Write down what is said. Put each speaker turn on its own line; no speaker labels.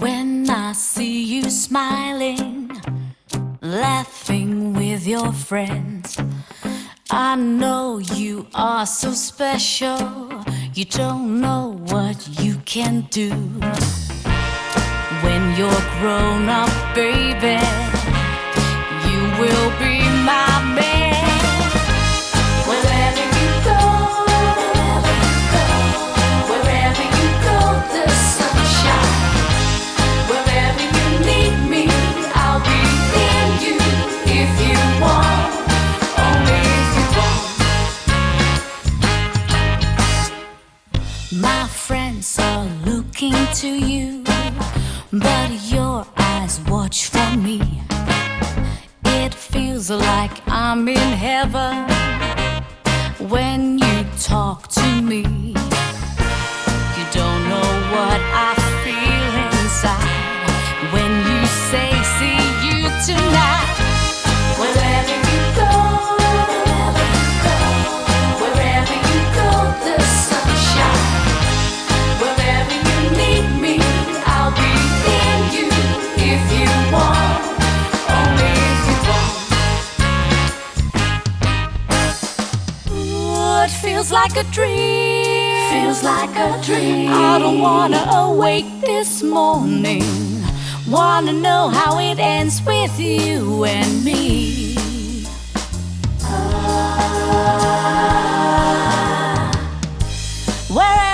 When I see you smiling, laughing with your friends, I know you are so special. You don't know what you can do. When you're grown up, baby, you will be my man. Wherever you go, wherever you go, the sunshine. Wherever you need me, I'll be near you. If you want, only if you want. My friends are looking to you, but your eyes watch for me. It feels like I'm in heaven when you talk to me. You don't know what I feel inside when you say, see you tonight. Wherever you go, wherever you go, the sunshine. Wherever you need me, I'll be near you. If you want, only if you want. Ooh, it feels like a dream. Feels like a dream. I don't wanna awake this morning. Wanna know how it ends with you and me. Wherever